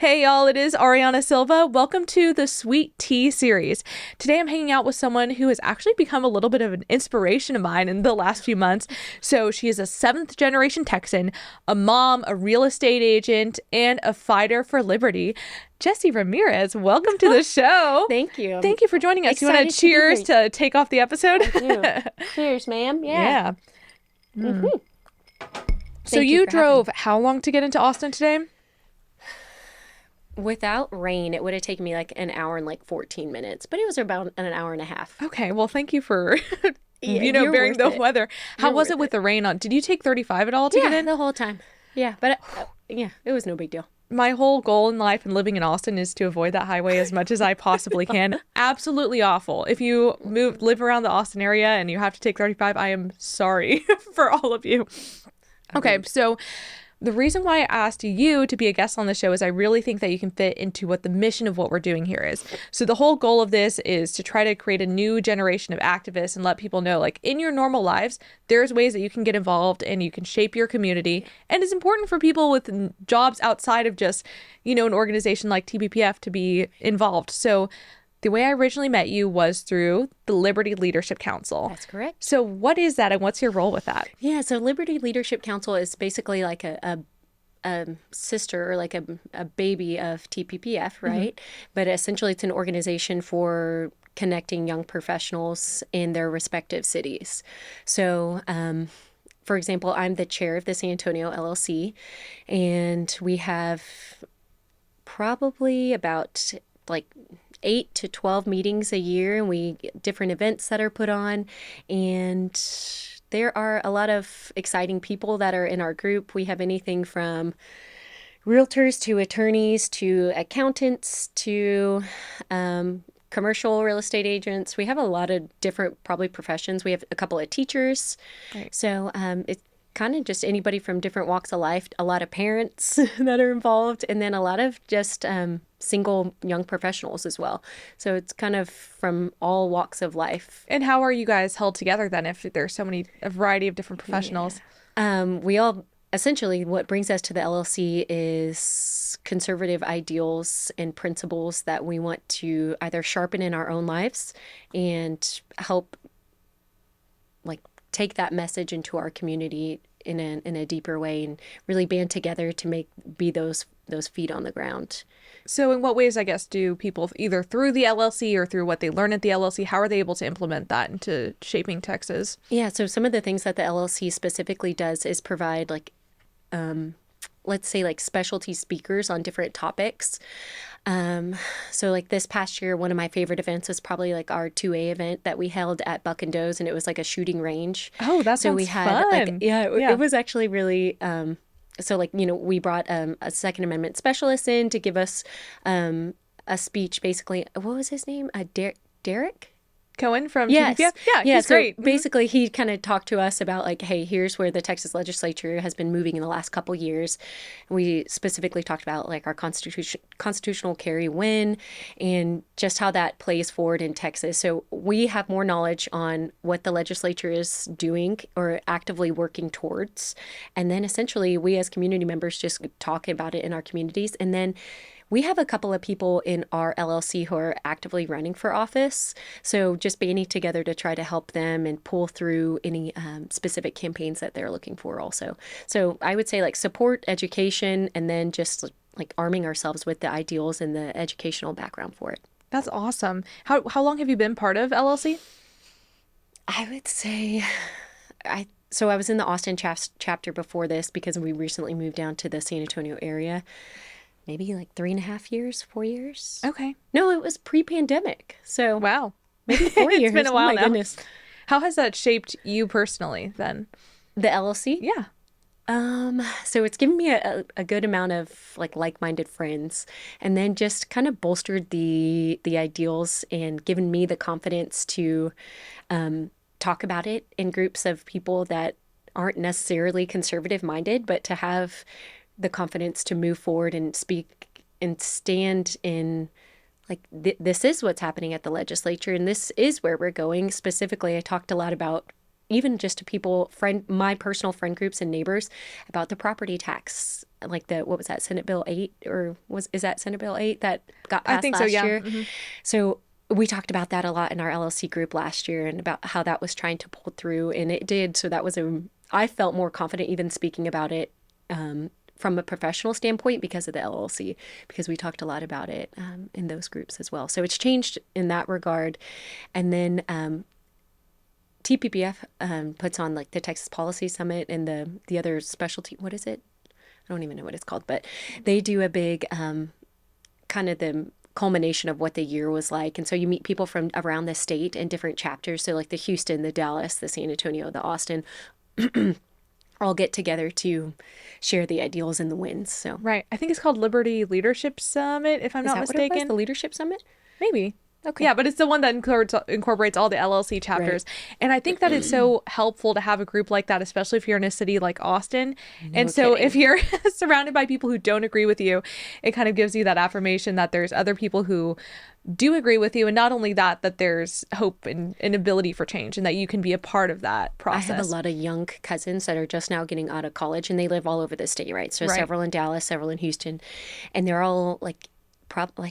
Hey y'all, it is Ariana Silva. Welcome to the Sweet Tea series. Today I'm hanging out with someone who has actually become a little bit of an inspiration of mine in the last few months. So she is a seventh generation Texan, a mom, a real estate agent, and a fighter for liberty. Jessie Ramirez, welcome to the show. Thank you. Thank you for joining us. You want to cheers to take off the episode? I do. Cheers, ma'am. Yeah. Mm-hmm. So you drove how long to get into Austin today? Without rain, it would have taken me like an hour and like 14 minutes, but it was about an hour and a half. Okay, well, thank you for, You're bearing the worth it. weather. How You're was it worth with the rain on? Did you take 35 at all to get Yeah, in? the whole time. Yeah, but yeah, it was no big deal. My whole goal in life and living in Austin is to avoid that highway as much as I possibly can. Absolutely awful. If you live around the Austin area and you have to take 35, I am sorry for all of you. Okay, so the reason why I asked you to be a guest on the show is I really think that you can fit into what the mission of what we're doing here is. So the whole goal of this is to try to create a new generation of activists and let people know, like, in your normal lives, there's ways that you can get involved and you can shape your community. And it's important for people with jobs outside of just, an organization like TBPF to be involved. So the way I originally met you was through the Liberty Leadership Council. That's correct. So what is that and what's your role with that? Yeah, so Liberty Leadership Council is basically like a sister or like a baby of TPPF, right? Mm-hmm. But essentially it's an organization for connecting young professionals in their respective cities. So, for example, I'm the chair of the San Antonio LLC, and we have probably about like 8 to 12 meetings a year, and we get different events that are put on, and there are a lot of exciting people that are in our group. We have anything from realtors to attorneys to accountants to commercial real estate agents. We have a lot of different probably professions. We have a couple of teachers. Right. So it's kind of just anybody from different walks of life, a lot of parents that are involved, and then a lot of just single young professionals as well. So it's kind of from all walks of life. And how are you guys held together then if there's a variety of different professionals? Yeah. We all, essentially what brings us to the LLC is conservative ideals and principles that we want to either sharpen in our own lives and help take that message into our community in a deeper way and really band together to be those feet on the ground. So in what ways, I guess, do people either through the LLC or through what they learn at the LLC, how are they able to implement that into shaping Texas? Yeah, so some of the things that the LLC specifically does is provide let's say specialty speakers on different topics. So this past year, one of my favorite events was probably our 2A event that we held at Buck and Doe's, and it was a shooting range. Oh, that sounds fun. It was actually really, we brought a Second Amendment specialist in to give us a speech, basically. What was his name? Derek? Cohen from yes. TPPF? Yeah, he's great. Basically, he kind of talked to us about hey, here's where the Texas legislature has been moving in the last couple years. We specifically talked about our constitutional carry win and just how that plays forward in Texas. So we have more knowledge on what the legislature is doing or actively working towards. And then essentially we as community members just talk about it in our communities. And then we have a couple of people in our LLC who are actively running for office. So just banding together to try to help them and pull through any specific campaigns that they're looking for also. So I would say support education and then just arming ourselves with the ideals and the educational background for it. That's awesome. How long have you been part of LLC? I would say so I was in the Austin chapter before this because we recently moved down to the San Antonio area. Maybe 3.5 years, 4 years. Okay. No, it was pre-pandemic. So wow, maybe 4 years. It's been a while now. Goodness. How has that shaped you personally then? The LLC? Yeah. So it's given me a good amount of like-minded friends, and then just kind of bolstered the ideals and given me the confidence to talk about it in groups of people that aren't necessarily conservative-minded, but to have the confidence to move forward and speak and stand in this is what's happening at the legislature and this is where we're going. Specifically, I talked a lot about even just to people, my personal friend groups and neighbors about the property tax, like what was that, Senate Bill 8, or is that Senate Bill 8 that got I passed think last so, yeah. year? Mm-hmm. So we talked about that a lot in our LLC group last year and about how that was trying to pull through, and it did. So that was I felt more confident even speaking about it from a professional standpoint because of the LLC, because we talked a lot about it in those groups as well. So it's changed in that regard. And then TPPF puts on like the Texas Policy Summit and the other specialty, what is it? I don't even know what it's called, but they do a big kind of the culmination of what the year was like. And so you meet people from around the state in different chapters. So like the Houston, the Dallas, the San Antonio, the Austin, all get together to share the ideals and the wins. So Right. I think it's called Liberty Leadership Summit, if I'm is not that what it was? mistaken. The Leadership Summit? Maybe. Okay. Yeah, but it's the one that incorporates all the LLC chapters. Right. And I think that it's so helpful to have a group like that, especially if you're in a city like Austin. No And so kidding. if you're surrounded by people who don't agree with you, it kind of gives you that affirmation that there's other people who do agree with you. And not only that, that there's hope and ability for change and that you can be a part of that process. I have a lot of young cousins that are just now getting out of college, and they live all over the state, right? So Right. several in Dallas, several in Houston, and they're all like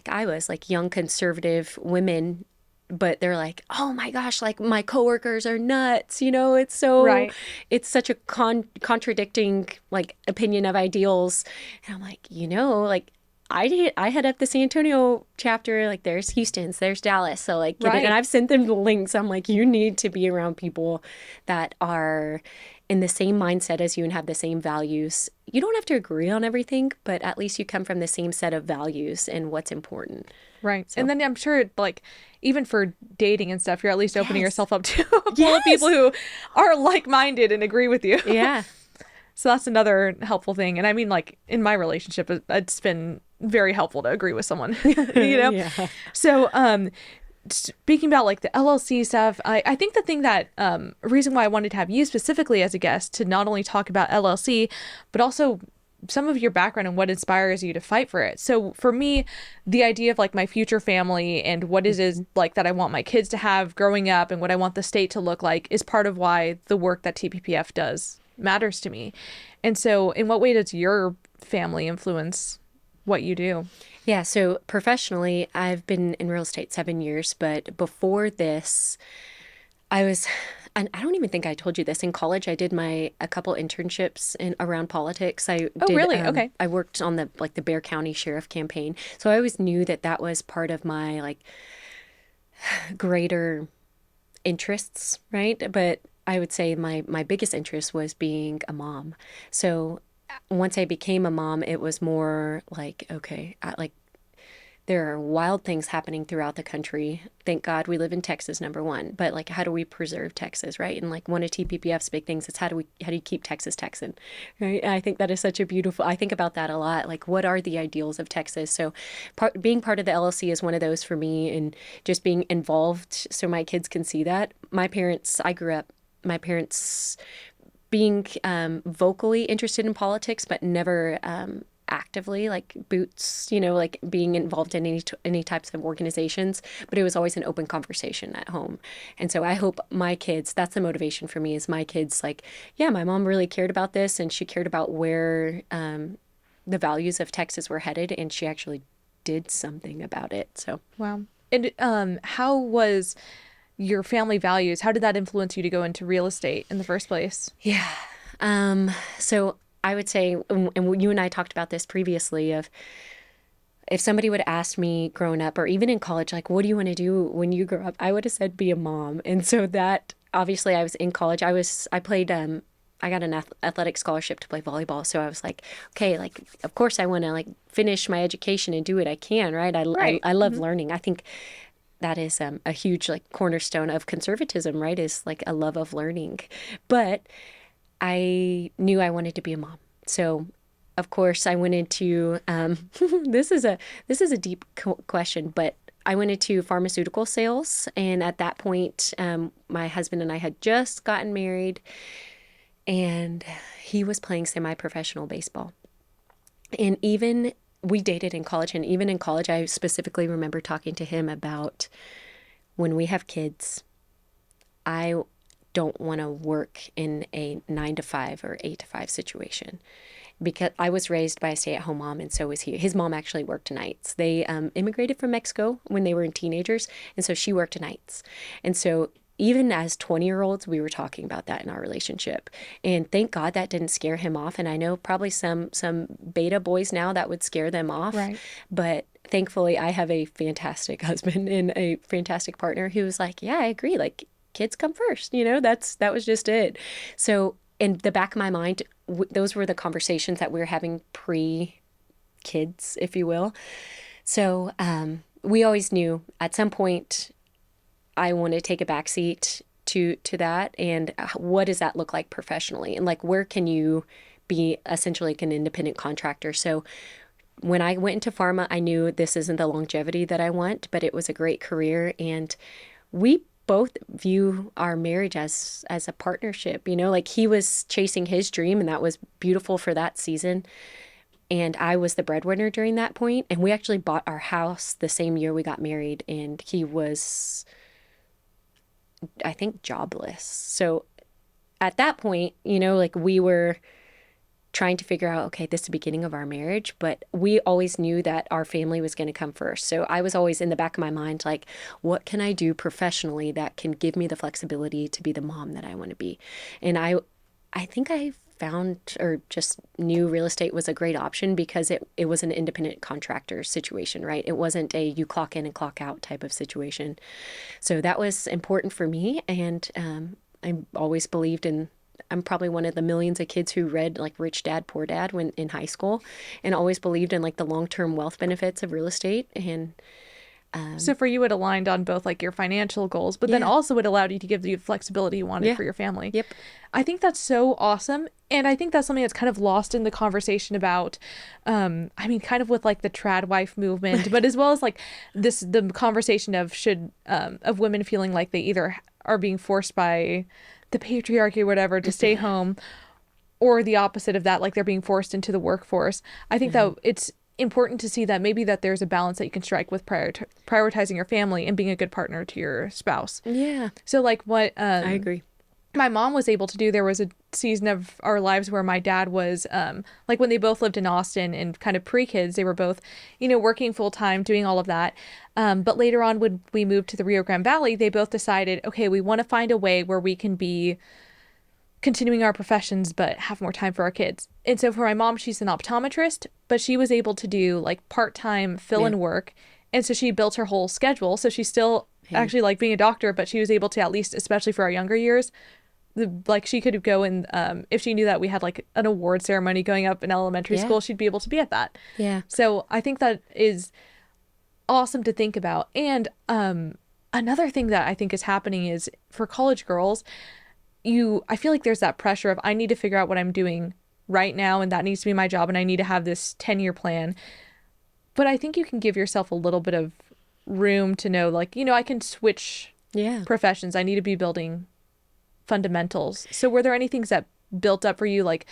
I was like young conservative women, but they're like, oh my gosh, like my coworkers are nuts. It's so, Right. it's such a contradicting like opinion of ideals. And I'm like, like I head up the San Antonio chapter, like there's Houston's, there's Dallas. So like, Right. and I've sent them the links. I'm like, you need to be around people that are in the same mindset as you and have the same values. You don't have to agree on everything, but at least you come from the same set of values and what's important. Right. So. And then I'm sure, like, even for dating and stuff, you're at least opening Yes. yourself up to a pool Yes. of people who are like-minded and agree with you. Yeah. So that's another helpful thing. And I mean, like, in my relationship, it's been very helpful to agree with someone, Yeah. So, speaking about like the LLC stuff, I think the thing that reason why I wanted to have you specifically as a guest to not only talk about LLC, but also some of your background and what inspires you to fight for it. So for me, the idea of like my future family and what it is like that I want my kids to have growing up and what I want the state to look like is part of why the work that TPPF does matters to me. And so in what way does your family influence what you do? Yeah, so professionally, I've been in real estate 7 years, but before this, and I don't even think I told you this. In college, I did a couple internships around politics. Really? Okay. I worked on the Bexar County Sheriff campaign, so I always knew that was part of my like greater interests, right? But I would say my biggest interest was being a mom. So once I became a mom, it was more like, okay, there are wild things happening throughout the country. Thank God we live in Texas, number one. But like, how do we preserve Texas, right? And like one of TPPF's big things is how do you keep Texas Texan, right? And I think that is such a beautiful. I think about that a lot. Like, what are the ideals of Texas? So, being part of the LLC is one of those for me, and just being involved so my kids can see that. My parents being vocally interested in politics, but never actively like boots, like being involved in any types of organizations, but it was always an open conversation at home. And so I hope my kids, that's the motivation for me, is my kids like, yeah, my mom really cared about this, and she cared about where the values of Texas were headed, and she actually did something about it. So wow. And how was your family values, how did that influence you to go into real estate in the first place? Yeah. So I would say, and you and I talked about this previously, of if somebody would ask me growing up or even in college, like, what do you want to do when you grow up? I would have said be a mom. And so that, obviously I was in college. I played, I got an athletic scholarship to play volleyball. So I was like, okay, like, of course I want to like finish my education and do what I can, right? I love learning. I think that is a huge like cornerstone of conservatism, right? Is like a love of learning. But I knew I wanted to be a mom. So, of course, I went into this is a deep question, but I went into pharmaceutical sales, and at that point, my husband and I had just gotten married, and he was playing semi-professional baseball. And even we dated in college, and even in college, I specifically remember talking to him about when we have kids, I don't want to work in a 9 to 5 or 8 to 5 situation, because I was raised by a stay-at-home mom, and so was he. His mom actually worked nights. They immigrated from Mexico when they were teenagers, and so she worked nights. And so even as 20-year-olds, we were talking about that in our relationship. And thank God that didn't scare him off. And I know probably some beta boys now that would scare them off. Right. But thankfully, I have a fantastic husband and a fantastic partner who was like, yeah, I agree. Like, kids come first. That was just it. So in the back of my mind, those were the conversations that we were having pre-kids, if you will. So we always knew at some point I want to take a backseat to that. And what does that look like professionally? And like, where can you be essentially like an independent contractor? So when I went into pharma, I knew this isn't the longevity that I want, but it was a great career. And we both view our marriage as a partnership. Like, he was chasing his dream, and that was beautiful for that season. And I was the breadwinner during that point. And we actually bought our house the same year we got married, and he was, I think, jobless. So at that point, like, we were trying to figure out, okay, this is the beginning of our marriage, but we always knew that our family was going to come first. So I was always in the back of my mind, like, what can I do professionally that can give me the flexibility to be the mom that I want to be? And I think I found, or just knew, real estate was a great option because it was an independent contractor situation, right? It wasn't a you clock in and clock out type of situation. So that was important for me. And I always believed in, I'm probably one of the millions of kids who read like Rich Dad, Poor Dad when in high school, and always believed in like the long-term wealth benefits of real estate. And so for you, it aligned on both like your financial goals, but then also it allowed you to give you the flexibility you wanted for your family. Yep. I think that's so awesome. And I think that's something that's kind of lost in the conversation about, kind of with like the trad wife movement, but as well as like the conversation of of women feeling like they either are being forced by the patriarchy or whatever to stay home, or the opposite of that, like they're being forced into the workforce. I think that it's important to see that maybe that there's a balance that you can strike with prioritizing your family and being a good partner to your spouse. Yeah. So like what I agree. my mom was able to do, there was a season of our lives where my dad was like when they both lived in Austin and kind of pre-kids, they were both, working full time, doing all of that. But later on, when we moved to the Rio Grande Valley, they both decided, okay, we want to find a way where we can be continuing our professions but have more time for our kids. And so for my mom, she's an optometrist, but she was able to do like part-time fill-in work. And so she built her whole schedule. So she's still actually like being a doctor, but she was able to, at least especially for our younger years, like she could go and if she knew that we had like an award ceremony going up in elementary school, she'd be able to be at that. Yeah. So I think that is awesome to think about. And another thing that I think is happening is for college girls, I feel like there's that pressure of I need to figure out what I'm doing right now, and that needs to be my job, and I need to have this 10-year plan. But I think you can give yourself a little bit of room to know, like, I can switch professions. I need to be building fundamentals. So were there any things that built up for you, like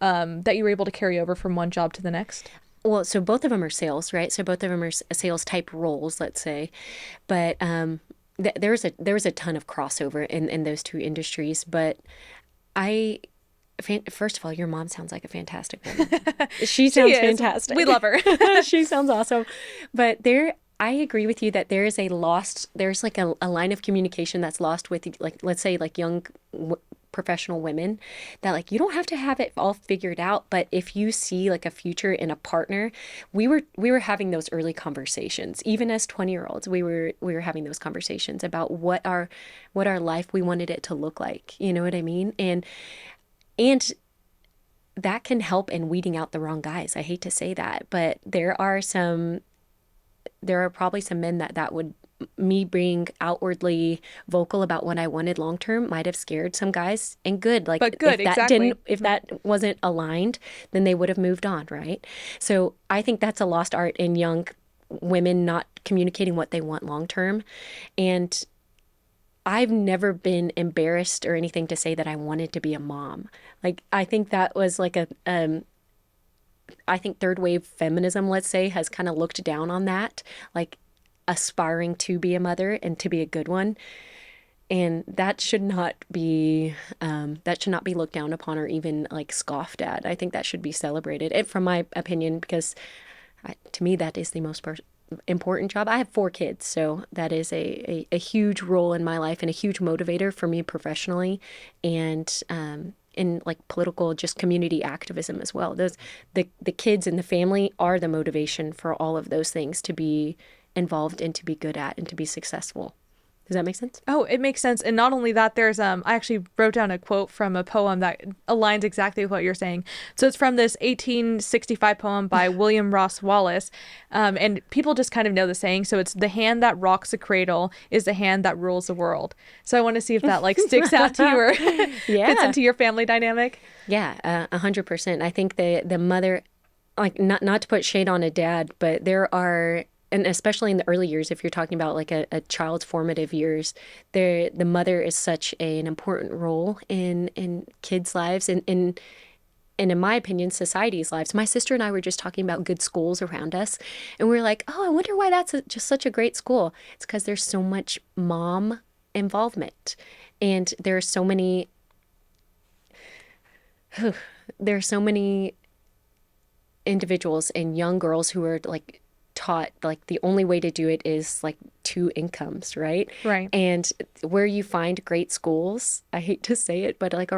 that you were able to carry over from one job to the next? Well, so both of them are sales, right? So both of them are sales type roles, let's say. But there's a ton of crossover in those two industries. But first of all, your mom sounds like a fantastic woman. She sounds fantastic. We love her. She sounds awesome. But I agree with you that there's like a line of communication that's lost with, like, let's say like young professional women, that like you don't have to have it all figured out, but if you see like a future in a partner, we were having those early conversations. Even as 20-year-olds, we were having those conversations about what our life we wanted it to look like. You know what I mean? And that can help in weeding out the wrong guys. I hate to say that, but there are probably some men that would, me being outwardly vocal about what I wanted long term might have scared some guys, and good. Like, but good, if that wasn't aligned, then they would have moved on, right? So I think that's a lost art in young women not communicating what they want long term. And I've never been embarrassed or anything to say that I wanted to be a mom. Like, I think that was like I think third wave feminism, let's say, has kind of looked down on that, like aspiring to be a mother and to be a good one. And that should not be looked down upon or even like scoffed at. I think that should be celebrated. And from my opinion, because to me, that is the most important job. I have 4 kids, so that is a huge role in my life and a huge motivator for me professionally, and in like political, just community activism as well. The kids and the family are the motivation for all of those things to be involved and to be good at and to be successful. Does that make sense? Oh, it makes sense. And not only that, there's I actually wrote down a quote from a poem that aligns exactly with what you're saying. So it's from this 1865 poem by William Ross Wallace. And people just kind of know the saying. So it's the hand that rocks the cradle is the hand that rules the world. So I want to see if that like sticks out to you or fits into your family dynamic. Yeah, 100%. I think the mother, like not to put shade on a dad, but there are, and especially in the early years, if you're talking about like a child's formative years, the mother is such an important role in kids' lives and in my opinion, society's lives. My sister and I were just talking about good schools around us, and we were like, oh, I wonder why that's just such a great school. It's because there's so much mom involvement, and there are so many individuals and young girls who are like taught like the only way to do it is like 2 incomes, right? Right. And where you find great schools, I hate to say it, but like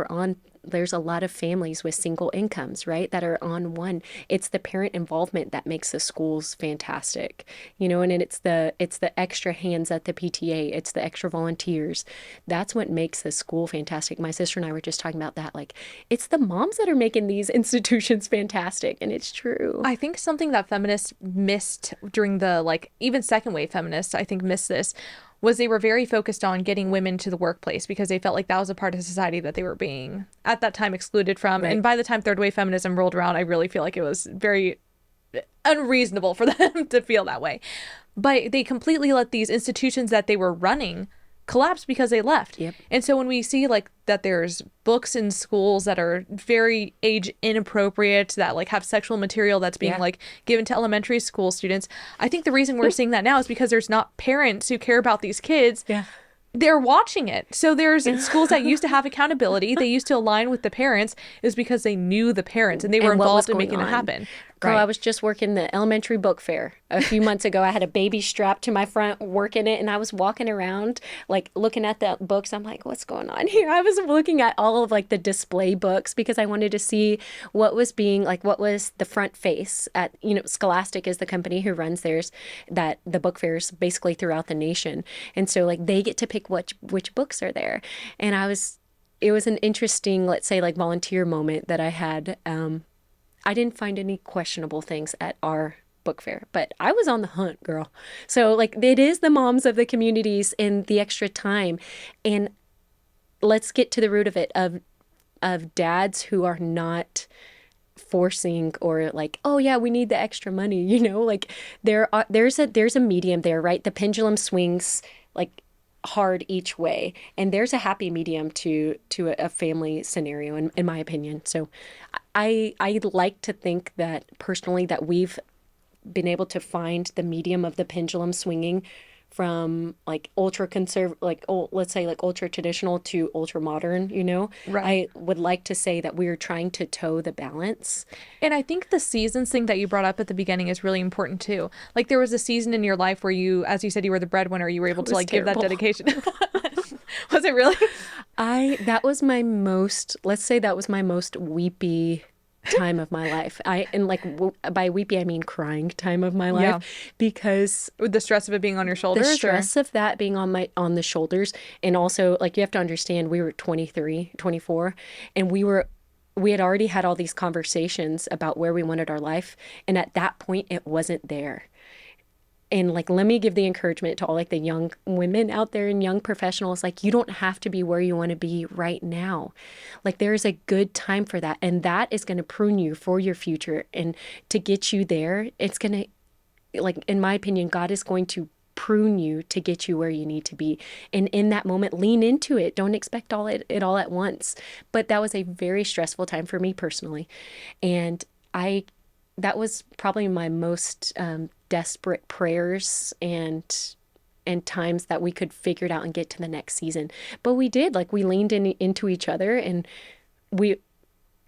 there's a lot of families with single incomes, right? That are on one. It's the parent involvement that makes the schools fantastic, and it's the extra hands at the PTA. It's the extra volunteers. That's what makes the school fantastic. My sister and I were just talking about that. Like, it's the moms that are making these institutions fantastic. And it's true. I think something that feminists missed during the like even second wave feminists, I think missed this, was they were very focused on getting women to the workplace because they felt like that was a part of society that they were being at that time excluded from. Right. And by the time third wave feminism rolled around, I really feel like it was very unreasonable for them to feel that way. But they completely let these institutions that they were running collapse because they left. Yep. And so when we see like that there's books in schools that are very age inappropriate, that like have sexual material that's being like given to elementary school students, I think the reason we're seeing that now is because there's not parents who care about these kids. Yeah. They're watching it. So there's schools that used to have accountability. They used to align with the parents is because they knew the parents and they were involved in making it happen. Girl, I was just working the elementary book fair a few months ago. I had a baby strapped to my front working it, and I was walking around like looking at the books. I'm like, what's going on here? I was looking at all of like the display books because I wanted to see what was the front face at, Scholastic is the company who runs theirs, that the book fairs basically throughout the nation. And so like they get to pick which books are there. And it was an interesting, let's say like volunteer moment that I had. I didn't find any questionable things at our book fair, but I was on the hunt, girl. So like it is the moms of the communities and the extra time. And let's get to the root of it, of dads who are not forcing or like, oh yeah, we need the extra money, like there's a medium there, right? The pendulum swings like hard each way, and there's a happy medium to a family scenario in my opinion. So I like to think that personally that we've been able to find the medium of the pendulum swinging from like ultra conservative, like let's say like ultra traditional to ultra modern, Right. I would like to say that we're trying to toe the balance. And I think the seasons thing that you brought up at the beginning is really important too. Like there was a season in your life where you, as you said, you were the breadwinner, you were able to like give that dedication. Was it really? That was my most weepy time of my life. By weepy I mean crying time of my life, because with the stress of it being on your shoulders, the stress of that being on the shoulders, and also like you have to understand we were 23, 24, and we had already had all these conversations about where we wanted our life, and at that point it wasn't there. And like, let me give the encouragement to all like the young women out there and young professionals, like you don't have to be where you want to be right now. Like there is a good time for that. And that is going to prune you for your future. And to get you there, it's going to, like, in my opinion, God is going to prune you to get you where you need to be. And in that moment, lean into it. Don't expect it all at once. But that was a very stressful time for me personally. And that was probably my most desperate prayers and and times that we could figure it out and get to the next season. But we did, like, we leaned into each other, and we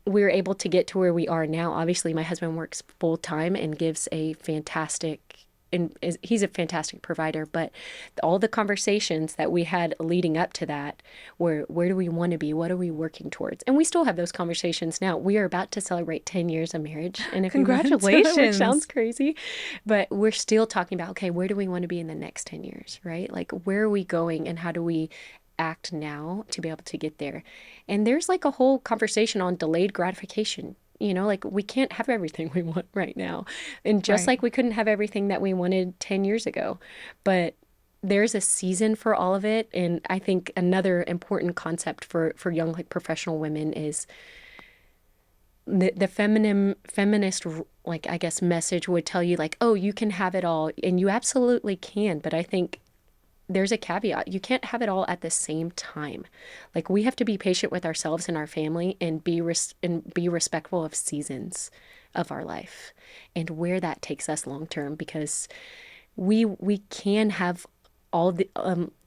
were able to get to where we are now. Obviously, my husband works full time and gives a fantastic, and he's a fantastic provider. But all the conversations that we had leading up to that were, where do we want to be? What are we working towards? And we still have those conversations now. We are about to celebrate 10 years of marriage in a few months, Congratulations. which sounds crazy. But we're still talking about, okay, where do we want to be in the next 10 years, right? Like, where are we going, and how do we act now to be able to get there? And there's like a whole conversation on delayed gratification. Like, we can't have everything we want right now. And just Right. like we couldn't have everything that we wanted 10 years ago. But there's a season for all of it. And I think another important concept for young, like, professional women is the feminist, like, I guess, message would tell you, like, oh, you can have it all. And you absolutely can. But I think there's a caveat. You can't have it all at the same time. Like, we have to be patient with ourselves and our family, and be respectful of seasons of our life and where that takes us long term, because we can have all the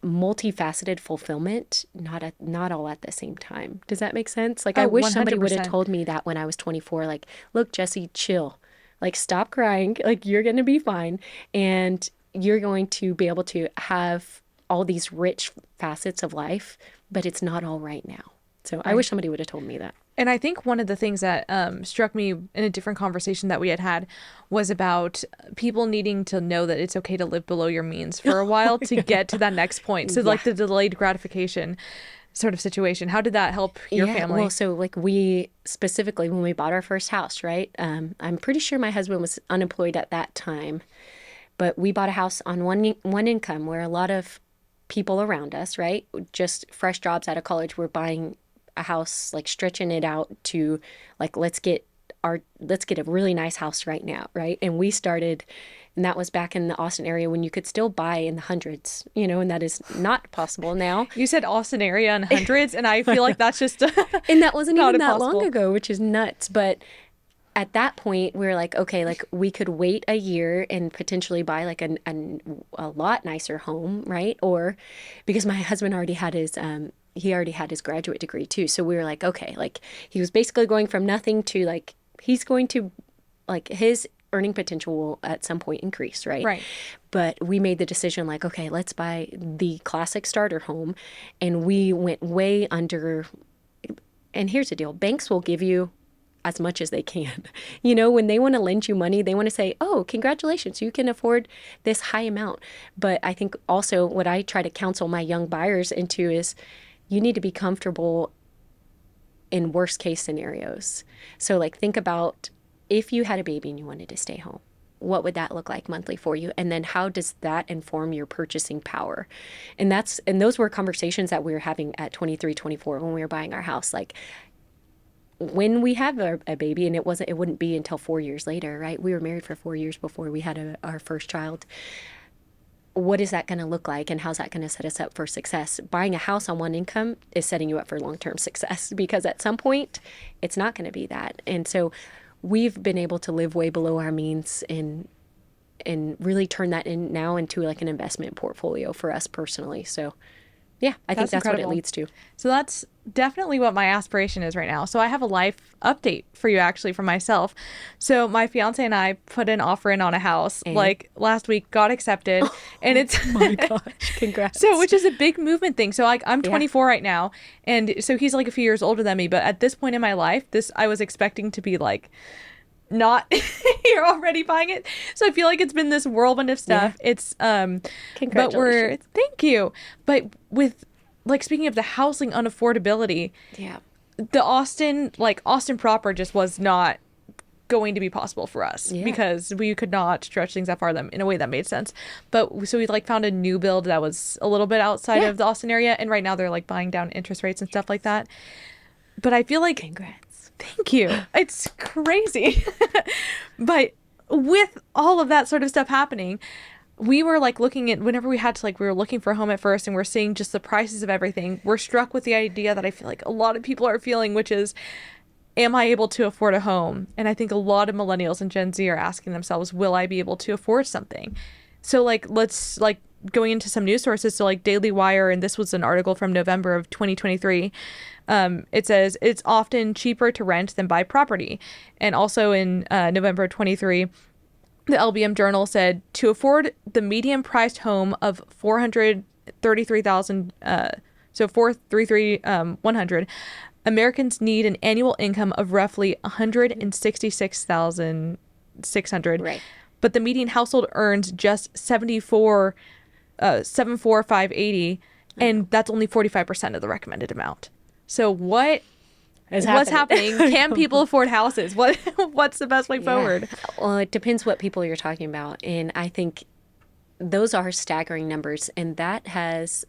multifaceted fulfillment, not all at the same time. Does that make sense? Like, I Oh, wish somebody would have 100%. told me that when I was 24. Like, look, Jessie, chill. Like, stop crying. Like, you're going to be fine. And you're going to be able to have all these rich facets of life, but it's not all right now. So I wish somebody would have told me that. And I think one of the things that struck me in a different conversation that we had was about people needing to know that it's okay to live below your means for a while to get to that next point. So like the delayed gratification sort of situation. How did that help your family? Well, so like, we specifically, when we bought our first house, right? I'm pretty sure my husband was unemployed at that time, but we bought a house on one income, where a lot of people around us, right, just fresh jobs out of college, were buying a house, like stretching it out to, like, let's get a really nice house right now, right? And we started, and that was back in the Austin area when you could still buy in the hundreds, and that is not possible now. You said Austin area and hundreds, and I feel like that's just And that wasn't not even that impossible. long ago, which is nuts. But at that point, we were like, okay, like, we could wait a year and potentially buy like a lot nicer home, right? Or because my husband already had his graduate degree too. So we were like, okay, like, he was basically going from nothing to, like, he's going to, like, his earning potential will at some point increase, right? Right. But we made the decision, like, okay, let's buy the classic starter home. And we went way under. And here's the deal. Banks will give you as much as they can. When they want to lend you money, they want to say, oh, congratulations, you can afford this high amount. But I think also what I try to counsel my young buyers into is, you need to be comfortable in worst case scenarios. So, like, think about if you had a baby and you wanted to stay home, what would that look like monthly for you? And then how does that inform your purchasing power? And those were conversations that we were having at 23, 24 when we were buying our house. Like, when we have a baby, and it wouldn't be until 4 years later, right? We were married for 4 years before we had our first child. What is that going to look like, and how's that going to set us up for success? Buying a house on one income is setting you up for long-term success, because at some point it's not going to be that. And so we've been able to live way below our means and really turn that into like an investment portfolio for us personally. So yeah, I think that's incredible. what it leads to. So that's definitely what my aspiration is right now. So I have a life update for you, actually, for myself. So my fiance and I put an offer in on a house like last week, got accepted, and it's Oh my gosh, congrats. so, which is a big movement thing. So like, I'm 24 right now, and so he's like a few years older than me. But at this point in my life, I was expecting to be like, not you're already buying it. So I feel like it's been this whirlwind of stuff. It's Congratulations. thank you. But with, like, speaking of the housing unaffordability, the Austin proper just was not going to be possible for us because we could not stretch things that far in a way that made sense. But so we like found a new build that was a little bit outside of the Austin area, and right now they're like buying down interest rates and stuff like that. But I feel like, Congrats. thank you. It's crazy. But with all of that sort of stuff happening, we were like looking at, whenever we had to, like, we were looking for a home at first, and we're seeing just the prices of everything. We're struck with the idea that I feel like a lot of people are feeling, which is, am I able to afford a home? And I think a lot of millennials and Gen Z are asking themselves, will I be able to afford something? So like, let's like going into some news sources, so like Daily Wire, and this was an article from November of 2023. It says it's often cheaper to rent than buy property. And also in November of 23, the LBM Journal said to afford the median priced home of 433,000, so 433,100, Americans need an annual income of roughly 166,600. Right. But the median household earns just 74,580, and that's only 45% of the recommended amount. So what's happening? Can people afford houses? What's the best way forward? Well, it depends what people you're talking about. And I think those are staggering numbers. And that's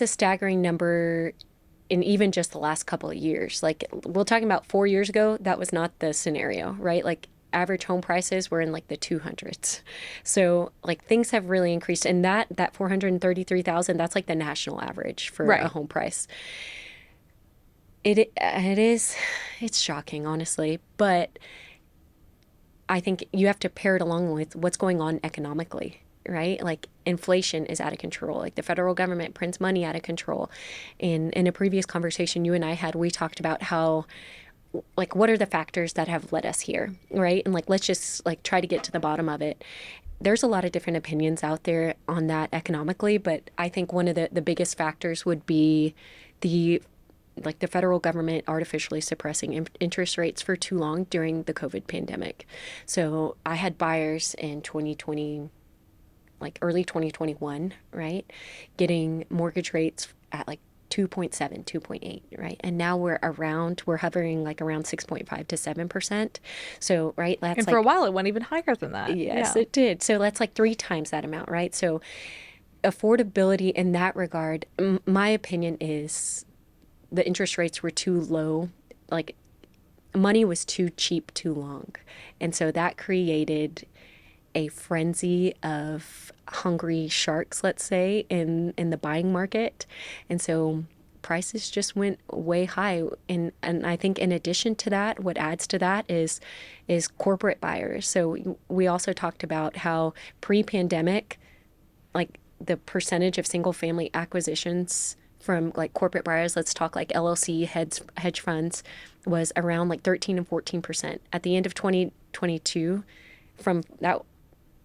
a staggering number in even just the last couple of years. Like, we're talking about 4 years ago, that was not the scenario, right? Like, average home prices were in like the 200s. So like things have really increased. And that 433,000, that's like the national average for a home price. It's shocking, honestly, but I think you have to pair it along with what's going on economically, right? Like inflation is out of control. Like the federal government prints money out of control. In a previous conversation you and I had, we talked about how, like, what are the factors that have led us here, right? And like, let's just like try to get to the bottom of it. There's a lot of different opinions out there on that economically, but I think one of the biggest factors would be the federal government artificially suppressing interest rates for too long during the COVID pandemic. So I had buyers in 2020, like early 2021, right, getting mortgage rates at like 2.7, 2.8, right? And now we're hovering like around 6.5 to 7%. So, right, that's and for a while it went even higher than that. Yes, it did. So that's like 3 times that amount, right? So affordability in that regard, my opinion is the interest rates were too low. Like money was too cheap too long. And so that created a frenzy of hungry sharks, let's say, in the buying market. And so prices just went way high. And I think in addition to that, what adds to that is corporate buyers. So we also talked about how pre-pandemic, like the percentage of single family acquisitions from like corporate buyers, let's talk like LLC hedge funds, was around like 13 and 14%. At the end of 2022, from that,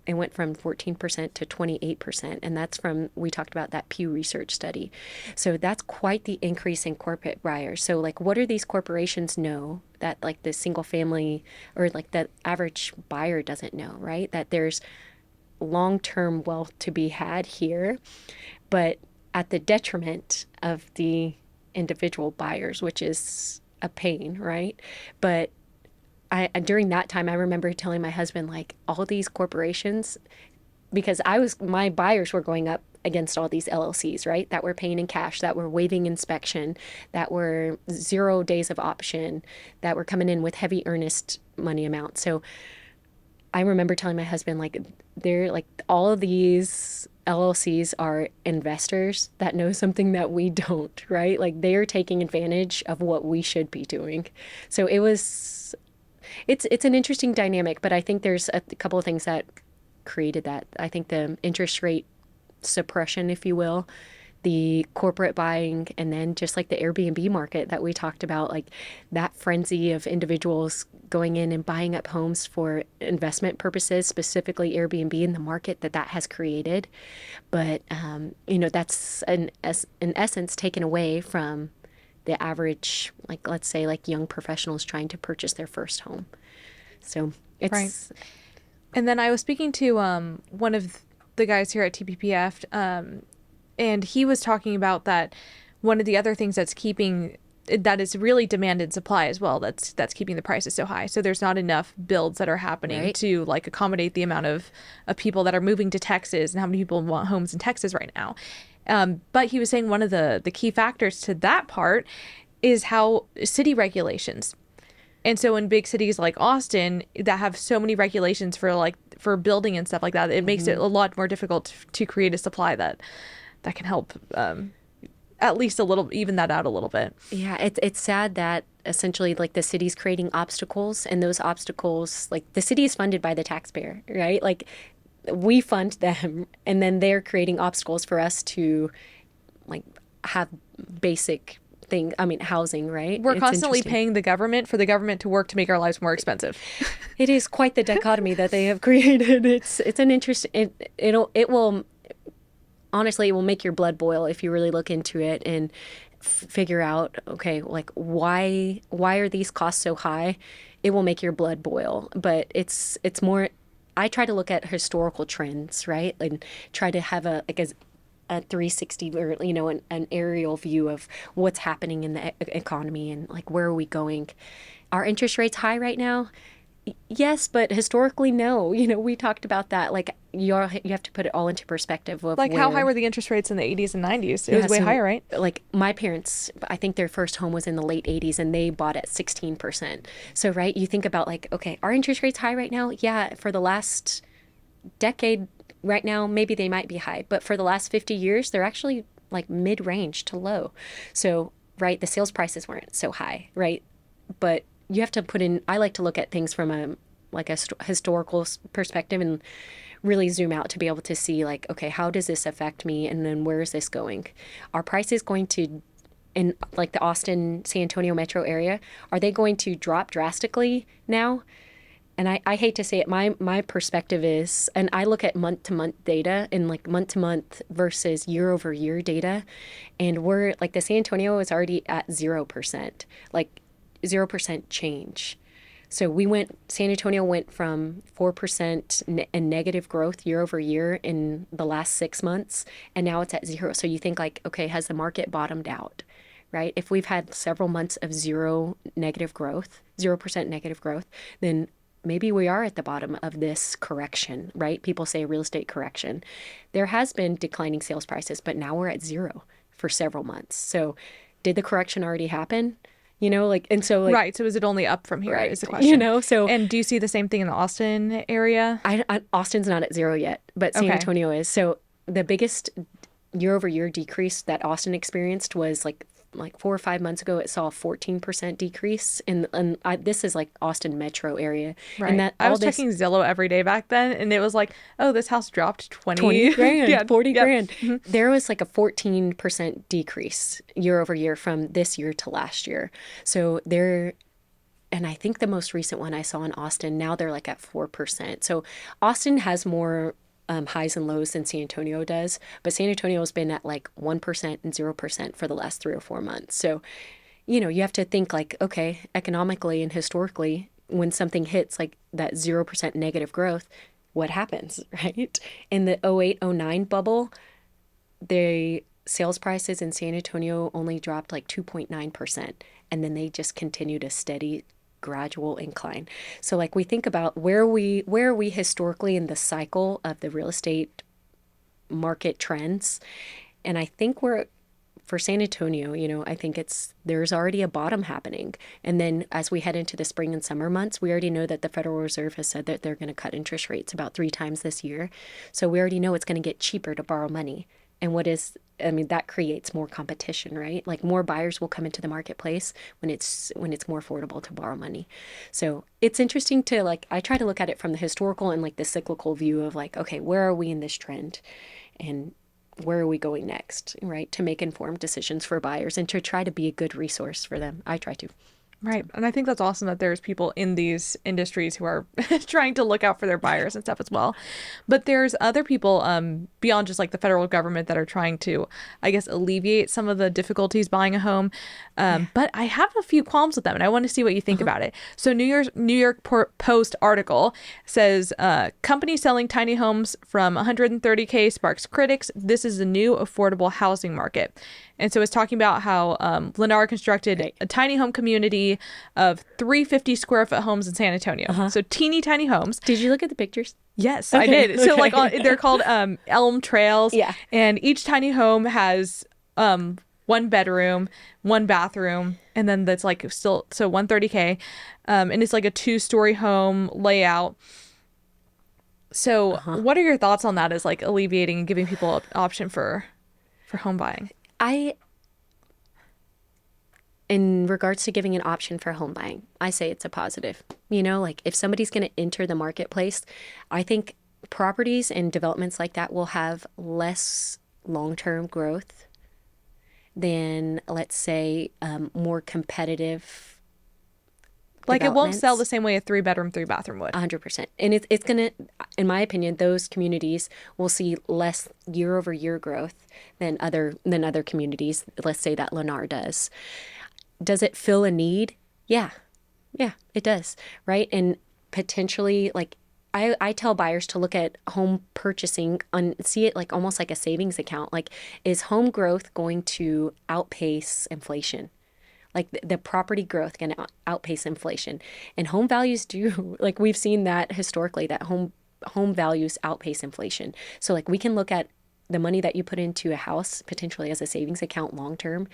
it went from 14% to 28. And that's from, we talked about that Pew Research study. So that's quite the increase in corporate buyers. So like, what do these corporations know that like the single family or like the average buyer doesn't know, right? That there's long-term wealth to be had here, but at the detriment of the individual buyers, which is a pain, right? But during that time, I remember telling my husband, like, all these corporations, because my buyers were going up against all these LLCs, right? That were paying in cash, that were waiving inspection, that were 0 days of option, that were coming in with heavy earnest money amounts. So I remember telling my husband, like, they're like, all of these LLCs are investors that know something that we don't, right? Like they are taking advantage of what we should be doing. So it's an interesting dynamic, but I think there's a couple of things that created that. I think the interest rate suppression, if you will, the corporate buying, and then just like the Airbnb market that we talked about, like that frenzy of individuals going in and buying up homes for investment purposes, specifically Airbnb, and the market that has created. But, that's in essence taken away from the average, like, let's say, like young professionals trying to purchase their first home. So it's... Right. And then I was speaking to one of the guys here at TPPF, and he was talking about that one of the other things that is really demand and supply as well, that's keeping the prices so high. So there's not enough builds that are happening to like accommodate the amount of people that are moving to Texas and how many people want homes in Texas right now. But he was saying one of the key factors to that part is how city regulations. And so in big cities like Austin that have so many regulations for building and stuff like that, it makes it a lot more difficult to create a supply that can help at least a little, even that out a little bit. Yeah, it's sad that essentially like the city's creating obstacles, and those obstacles, like the city is funded by the taxpayer, right? Like we fund them, and then they're creating obstacles for us to like have basic thing. I mean, housing, right? We're It's constantly interesting. paying the government for the government to work to make our lives more expensive. It is quite the dichotomy that they have created. It's an interest. It will honestly, it will make your blood boil if you really look into it and figure out, okay, like why are these costs so high? It will make your blood boil. But it's more. I try to look at historical trends, right, and try to have a 360 or an aerial view of what's happening in the economy and like where are we going. Are interest rates high right now? Yes, but historically, no. We talked about that. Like you have to put it all into perspective of Like, how high where. were the interest rates in the 80s and 90s? It Yeah, was way so higher, right? like my parents, I think their first home was in the late 80s and they bought at 16%. So, right, you think about like, okay, are interest rates high right now? Yeah, for the last decade right now, maybe they might be high, but for the last 50 years, they're actually like mid-range to low. So, right, the sales prices weren't so high, right? But you have to put in, I like to look at things from a historical perspective and really zoom out to be able to see like, okay, how does this affect me? And then where is this going? Are prices going to, in like the Austin, San Antonio metro area, are they going to drop drastically now? And I hate to say it, my perspective is, and I look at month to month data and like month to month versus year over year data. And we're like the San Antonio is already at 0%, like 0% change. So San Antonio went from 4% and negative growth year over year in the last 6 months, and now it's at zero. So you think like, okay, has the market bottomed out, right? If we've had several months of 0% negative growth, then maybe we are at the bottom of this correction, right? People say real estate correction. There has been declining sales prices, but now we're at zero for several months. So did the correction already happen? And so like, Right. So is it only up from here right, is the question. so And do you see the same thing in the Austin area? Austin's not at zero yet, but San Okay. Antonio is. So the biggest year over year decrease that Austin experienced was like 4 or 5 months ago. It saw a 14% decrease, and this is like Austin metro area, and Right. that I all was this checking Zillow every day back then, and it was like, oh, this house dropped 20 20. grand, Yeah. 40 Yep. grand. There was like a 14% decrease year over year from this year to last year. So there. And I think the most recent one I saw in Austin, now they're like at 4%. So Austin has more highs and lows than San Antonio does, but San Antonio has been at like 1% and 0% for the last 3 or 4 months. So, you have to think like, okay, economically and historically, when something hits like that 0% negative growth, what happens, right? In the 0809 bubble, the sales prices in San Antonio only dropped like 2.9%, and then they just continued a steady gradual incline. So like we think about where are we historically in the cycle of the real estate market trends, and I think we're for San Antonio, I think there's already a bottom happening. And then as we head into the spring and summer months, we already know that the Federal Reserve has said that they're going to cut interest rates about 3 times this year. So we already know it's going to get cheaper to borrow money. And that creates more competition, right? Like more buyers will come into the marketplace when it's more affordable to borrow money. So it's interesting to like, I try to look at it from the historical and like the cyclical view of like, okay, where are we in this trend? And where are we going next, right? To make informed decisions for buyers and to try to be a good resource for them. I try to. Right. And I think that's awesome that there's people in these industries who are trying to look out for their buyers and stuff as well. But there's other people beyond just like the federal government that are trying to, I guess, alleviate some of the difficulties buying a home. But I have a few qualms with them and I want to see what you think about it. So New York Post article says company selling tiny homes from 130K sparks critics. This is a new affordable housing market. And so it's talking about how Lennar constructed a tiny home community of 350 square foot homes in San Antonio. So teeny tiny homes. Did you look at the pictures? Yes, I did. So like they're called Elm Trails. Yeah. And each tiny home has one bedroom, one bathroom, and then that's like still 130K. And it's like a 2-story home layout. So what are your thoughts on that as like alleviating and giving people an option for home buying? In regards to giving an option for home buying, I say it's a positive. Like if somebody's going to enter the marketplace, I think properties and developments like that will have less long-term growth than, let's say, more competitive Like it won't sell the developments. same way a 3-bedroom, 3-bathroom would. 100%. And it's going to, in my opinion, those communities will see less year over year growth than other communities. Let's say that Lennar does. Does it fill a need? Yeah. Yeah, it does. Right. And potentially, like, I tell buyers to look at home purchasing and see it like almost like a savings account. Like, is home growth going to outpace inflation? Like the property growth going to outpace inflation, and home values do. Like we've seen that historically, that home values outpace inflation. So like we can look at the money that you put into a house potentially as a savings account long term,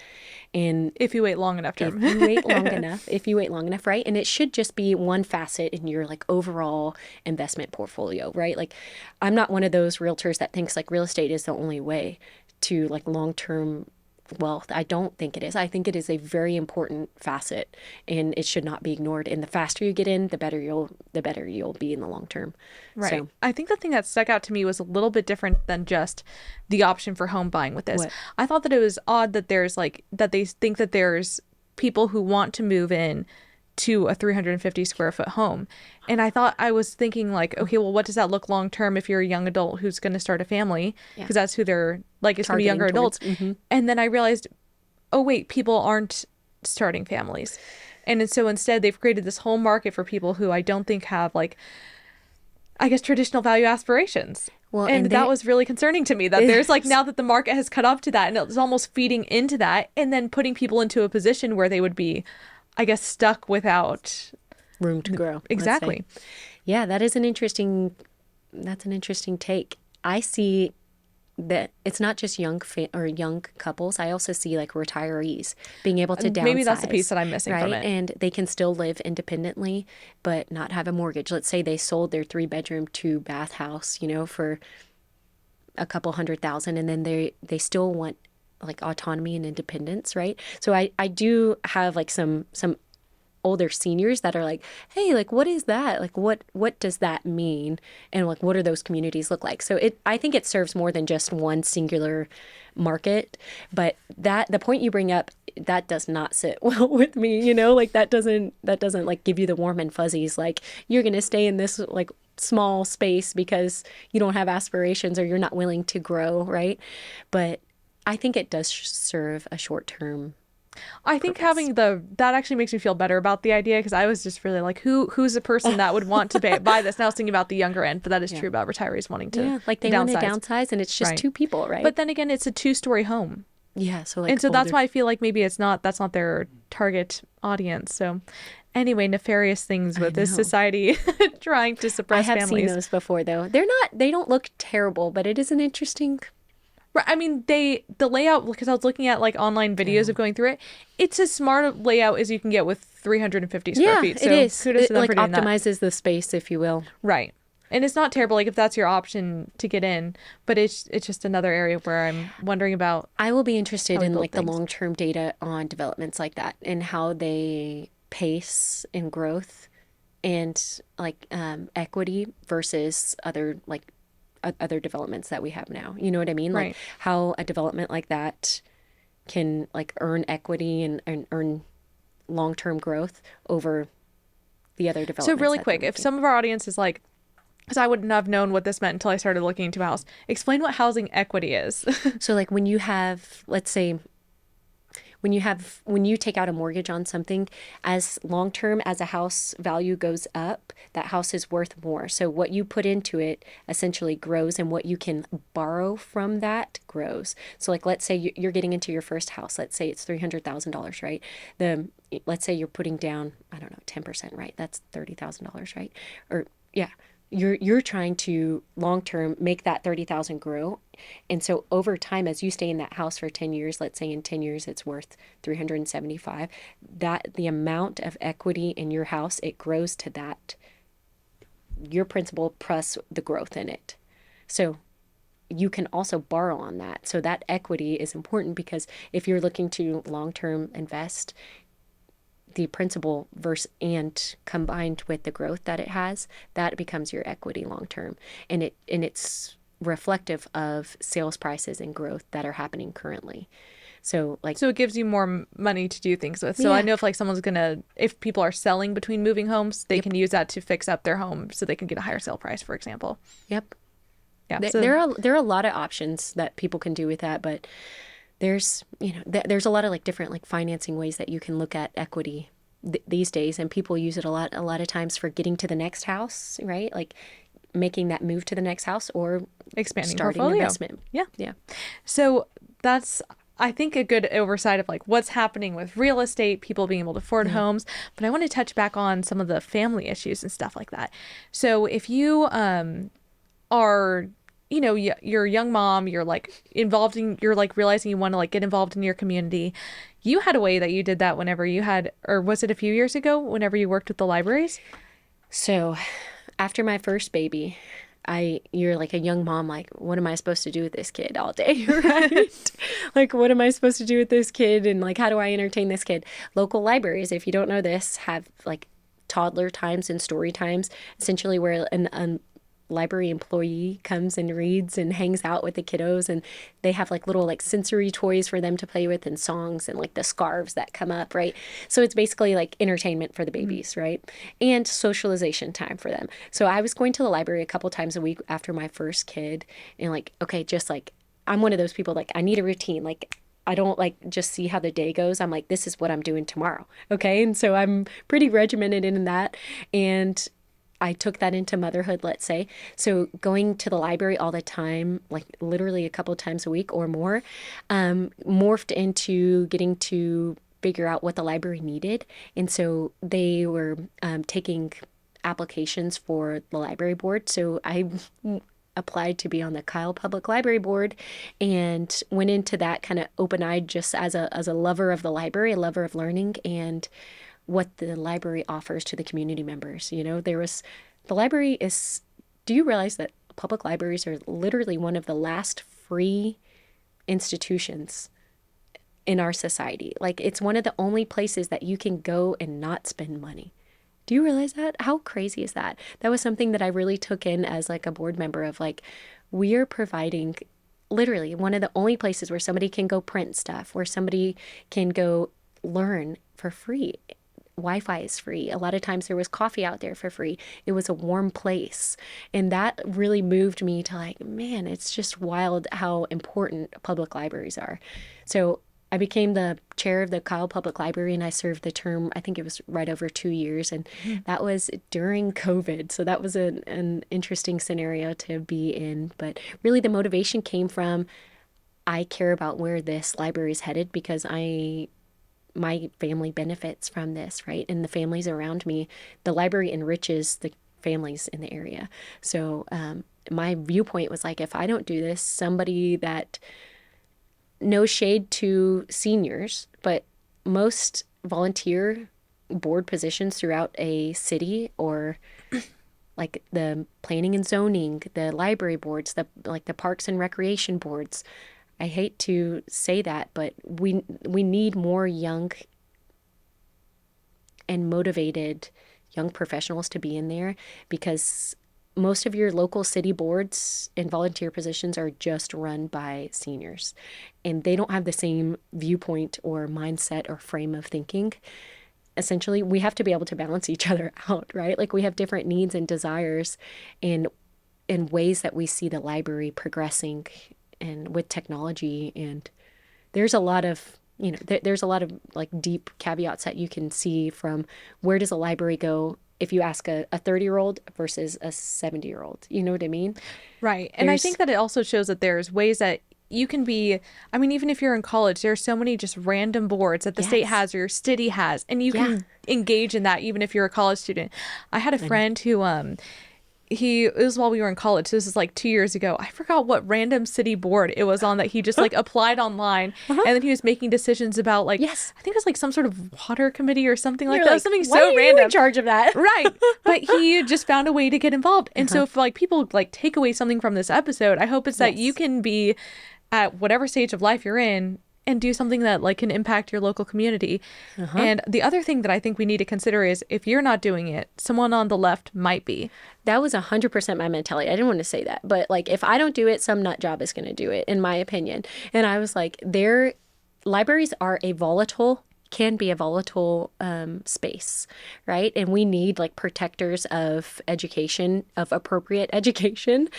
and If you wait long enough if term. you wait long enough, right? And it should just be one facet in your like overall investment portfolio, right? Like I'm not one of those realtors that thinks like real estate is the only way to like long-term wealth. I don't think it is. I think it is a very important facet and it should not be ignored. And the faster you get in, the better you'll be in the long term. Right. So I think the thing that stuck out to me was a little bit different than just the option for home buying with this. what? I thought that it was odd that there's like that they think that there's people who want to move in to a 350 square foot home. And I was thinking like, okay, well, what does that look long term if you're a young adult who's going to start a family? Yeah. Because that's who they're like, it's going to be Targeting younger towards. adults. And then I realized, oh, wait, people aren't starting families. And so instead, they've created this whole market for people who I don't think have like, I guess, traditional value aspirations. Well, And and that they was really concerning to me that there's like now that the market has cut up to that and it's almost feeding into that and then putting people into a position where they would be, I guess, stuck without. room to grow. Let's say. Exactly. Yeah, that's an interesting take. I see that it's not just young couples. I also see like retirees being able to downsize. Maybe that's the piece that I'm missing right? from it. And they can still live independently, but not have a mortgage. Let's say they sold their 3-bedroom, 2-bath house, for a couple $100,000, and then they still want like autonomy and independence, right? So I do have like some older seniors that are like, hey, like what is that? Like what does that mean? And like what do those communities look like? So I think it serves more than just one singular market. But the point you bring up, that does not sit well with me, like that doesn't like give you the warm and fuzzies, like you're gonna stay in this like small space because you don't have aspirations or you're not willing to grow, right? But I think it does serve a short-term I think purpose. having that actually makes me feel better about the idea because I was just really like, who's the person that would want to buy this? Now I was thinking about the younger end, but that is true about retirees wanting to like they want to downsize, and it's just Right. two people, right? But then again, it's a 2-story home. yeah, so like And so that's older- why I feel like maybe that's not their target audience. So anyway, nefarious things with this know. society trying to I suppress have seen families. those before though. They don't look terrible, but it is an interesting. Right, I mean, the layout, because I was looking at like online videos of going through it, it's as smart a layout as you can get with 350 square feet. So it is. kudos It to them like for doing that. optimizes the space, if you will. Right. And it's not terrible, like if that's your option to get in, but it's just another area where I'm wondering about. I will be interested How we in build like the things. long-term data on developments like that and how they pace in growth and like equity versus other like other developments that we have now. You know what I mean? Right. Like how a development like that can like earn equity and earn long-term growth over the other developments. So really that quick, they're if making. some of our audience is like, because I wouldn't have known what this meant until I started looking into a house, explain what housing equity is. So like when you have, let's say, when you take out a mortgage on something, as long term as a house value goes up, that house is worth more. So what you put into it essentially grows, and what you can borrow from that grows. So like let's say you're getting into your first house. Let's say it's $300,000, right? Let's say you're putting down, I don't know, 10%, right? That's $30,000, right? Or yeah. You're trying to long term make that 30,000 grow. And so over time, as you stay in that house for 10 years, let's say in 10 years it's worth 375, that the amount of equity in your house, it grows to that, your principal plus the growth in it. So you can also borrow on that. So that equity is important because if you're looking to long term invest, the principal verse and combined with the growth that it has, that becomes your equity long term. And it's reflective of sales prices and growth that are happening currently. So like, so it gives you more money to do things with. So yeah. I know if like someone's gonna, if people are selling between moving homes, they can use that to fix up their home so they can get a higher sale price, for example. Yep. Yeah. There are a lot of options that people can do with that, but there's, there's a lot of like different like financing ways that you can look at equity these days, and people use it a lot of times for getting to the next house, right? Like making that move to the next house or expanding starting portfolio. investment. Yeah. Yeah. So that's, I think, a good oversight of like what's happening with real estate, people being able to afford homes. But I want to touch back on some of the family issues and stuff like that. So if you are, you're a young mom, you're like involved in, you're like realizing you want to like get involved in your community. You had a way that you did that whenever you had, or was it a few years ago, whenever you worked with the libraries? So after my first baby, you're like a young mom, like, what am I supposed to do with this kid all day, right? Like, what am I supposed to do with this kid? And like, how do I entertain this kid? Local libraries, if you don't know this, have like toddler times and story times, essentially where an library employee comes and reads and hangs out with the kiddos, and they have like little like sensory toys for them to play with and songs and like the scarves that come up, right? So it's basically like entertainment for the babies, right? And socialization time for them. So I was going to the library a couple times a week after my first kid, and like, okay, just like, I'm one of those people, like I need a routine. Like I don't like just see how the day goes. I'm like, this is what I'm doing tomorrow. Okay. And so I'm pretty regimented in that. And I took that into motherhood, let's say. So going to the library all the time, like literally a couple times a week or more, morphed into getting to figure out what the library needed. And so they were taking applications for the library board. So I applied to be on the Kyle Public Library Board and went into that kind of open-eyed, just as a lover of the library, a lover of learning, and what the library offers to the community members. The library is, do you realize that public libraries are literally one of the last free institutions in our society? Like, it's one of the only places that you can go and not spend money. Do you realize that? How crazy is that? That was something that I really took in as like a board member of like, we are providing literally one of the only places where somebody can go print stuff, where somebody can go learn for free. Wi-Fi is free. A lot of times there was coffee out there for free. It was a warm place. And that really moved me to like, man, it's just wild how important public libraries are. So I became the chair of the Kyle Public Library, and I served the term, I think it was right over 2 years. And that was during COVID. So that was an interesting scenario to be in. But really the motivation came from, I care about where this library is headed because my family benefits from this, right? And the families around me, the library enriches the families in the area. So my viewpoint was like, if I don't do this, somebody that, no shade to seniors, but most volunteer board positions throughout a city, or like the planning and zoning, the library boards, the parks and recreation boards, I hate to say that, but we need more young and motivated young professionals to be in there, because most of your local city boards and volunteer positions are just run by seniors, and they don't have the same viewpoint or mindset or frame of thinking. Essentially, we have to be able to balance each other out, right? Like, we have different needs and desires and ways that we see the library progressing and with technology. And there's a lot of, there's a lot of like deep caveats that you can see from where does a library go if you ask a 30-year-old versus a 70-year-old. You know what I mean? Right. And I think that it also shows that there's ways that you can be, I mean, even if you're in college, there's so many just random boards that the state has or your city has, and you can engage in that even if you're a college student. I had a friend who, it was while we were in college. So this is like 2 years ago. I forgot what random city board it was on that he just like applied online, and then he was making decisions about like, I think it was like some sort of water committee or something like that. Like, something so random. You in charge of that? Right. But he just found a way to get involved. And so if like people like take away something from this episode, I hope it's that you can be at whatever stage of life you're in, and do something that like can impact your local community. And the other thing that I think we need to consider is if you're not doing it, someone on the left might be. That was 100% my mentality. I didn't want to say that, but like if I don't do it, some nut job is going to do it, in my opinion. And I was like, libraries are can be a volatile space, right? And we need like protectors of education, of appropriate education,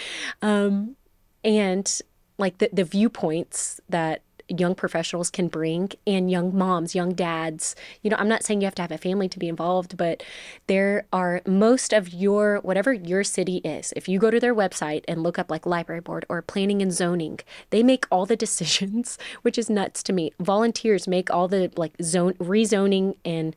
and like the viewpoints that young professionals can bring, and young moms, young dads. I'm not saying you have to have a family to be involved, but there are most of whatever your city is. If you go to their website and look up like library board or planning and zoning, they make all the decisions, which is nuts to me. Volunteers make all the like rezoning and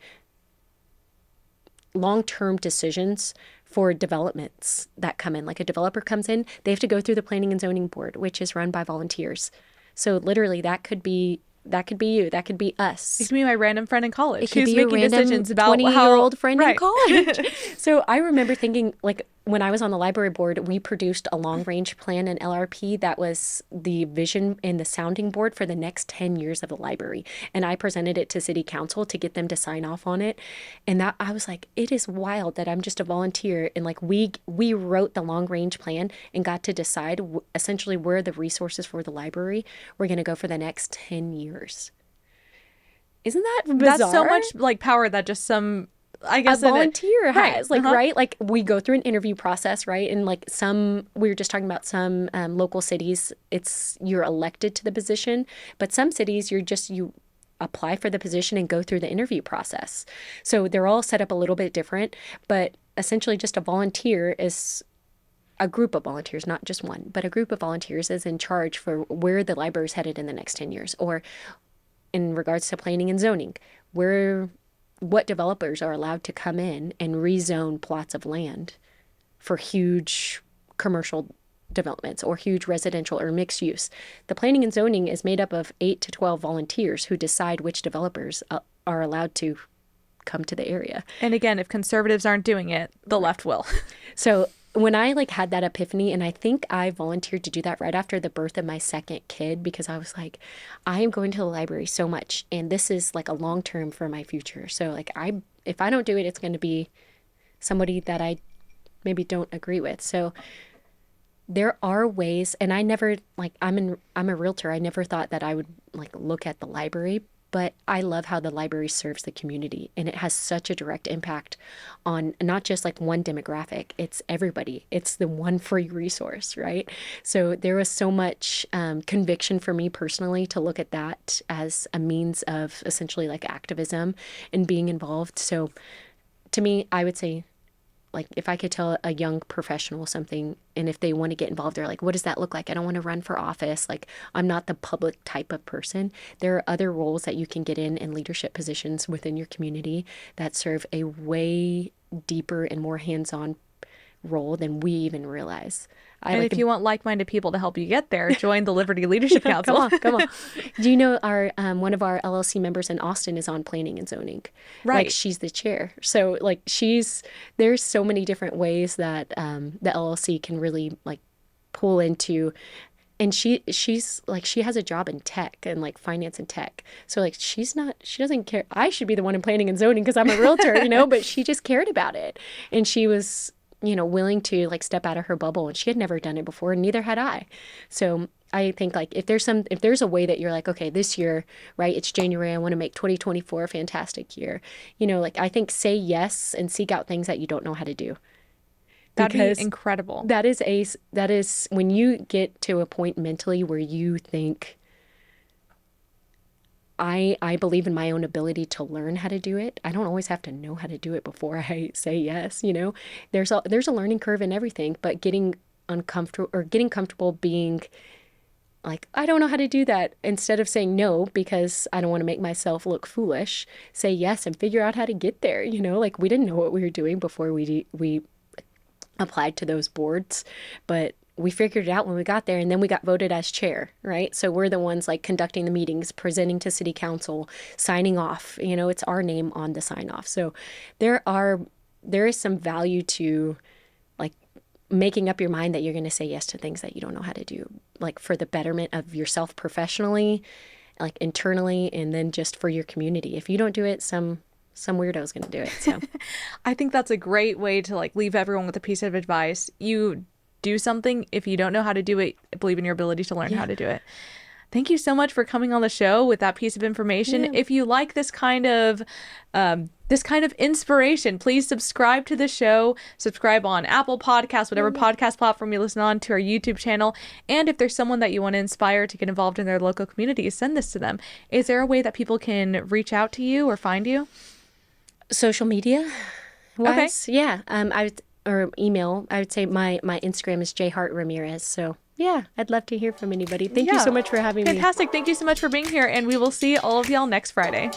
long-term decisions for developments that come in. Like a developer comes in, they have to go through the planning and zoning board, which is run by volunteers. So literally that could be you, that could be us. It could be my random friend in college. It could be making decisions about 20-year-old friend in college. So I remember thinking, like, when I was on the library board, we produced a long-range plan in LRP that was the vision and the sounding board for the next 10 years of the library. And I presented it to city council to get them to sign off on it. And that I was like, it is wild that I'm just a volunteer. And like we wrote the long-range plan and got to decide essentially where the resources for the library were going to go for the next 10 years. Isn't that bizarre? That's so much like power that just I guess a volunteer has, like, right? Like we go through an interview process, right? And like we were just talking about some local cities, you're elected to the position, but some cities you apply for the position and go through the interview process. So they're all set up a little bit different, but essentially just a volunteer is a group of volunteers, not just one, but a group of volunteers is in charge for where the library is headed in the next 10 years, or in regards to planning and zoning, what developers are allowed to come in and rezone plots of land for huge commercial developments or huge residential or mixed use. The planning and zoning is made up of 8 to 12 volunteers who decide which developers are allowed to come to the area. And again, if conservatives aren't doing it, the left will. So when I like had that epiphany, and I think I volunteered to do that right after the birth of my second kid, because I was like, I am going to the library so much, and this is like a long term for my future. So like if I don't do it, it's going to be somebody that I maybe don't agree with. So there are ways, and I never I'm a realtor. I never thought that I would like look at the library. But I love how the library serves the community, and it has such a direct impact on not just like one demographic, it's everybody. It's the one free resource, right? So there was so much conviction for me personally to look at that as a means of essentially like activism and being involved. So to me, I would say, like, if I could tell a young professional something, and if they want to get involved, they're like, what does that look like? I don't want to run for office. Like, I'm not the public type of person. There are other roles that you can get in leadership positions within your community that serve a way deeper and more hands-on role than we even realize. And if you want like-minded people to help you get there, join the Liberty Leadership Council. Come on. Do you know our one of our LLC members in Austin is on planning and zoning? Right. Like she's the chair. So like there's so many different ways that the LLC can really like pull into. And she's like, she has a job in tech and like finance and tech. So like she doesn't care. I should be the one in planning and zoning because I'm a realtor, but she just cared about it. And she was willing to like step out of her bubble, and she had never done it before, and neither had I. So I think like if there's a way that you're like, okay, this year, right, it's January, I want to make 2024 a fantastic year. Like I think say yes and seek out things that you don't know how to do. That'd be incredible. That is when you get to a point mentally where you think, I believe in my own ability to learn how to do it. I don't always have to know how to do it before I say yes, There's a learning curve in everything, but getting comfortable being like, I don't know how to do that, instead of saying no because I don't want to make myself look foolish, say yes and figure out how to get there, Like we didn't know what we were doing before we applied to those boards, but we figured it out when we got there, and then we got voted as chair, right? So we're the ones like conducting the meetings, presenting to city council, signing off, it's our name on the sign off. So there is some value to like making up your mind that you're going to say yes to things that you don't know how to do, like for the betterment of yourself professionally like internally and then just for your community. If you don't do it, some weirdo is going to do it. So I think that's a great way to like leave everyone with a piece of advice. You do something. If you don't know how to do it, believe in your ability to learn how to do it. Thank you so much for coming on the show with that piece of information. Yeah. If you like this kind of inspiration, please subscribe to the show. Subscribe on Apple Podcasts, whatever podcast platform you listen on, to our YouTube channel. And if there's someone that you want to inspire to get involved in their local community, send this to them. Is there a way that people can reach out to you or find you? Social media wise, yeah. Or email. I would say my Instagram is jhartramirez. So yeah, I'd love to hear from anybody. Thank you so much for having me. Fantastic. Thank you so much for being here, and we will see all of y'all next Friday.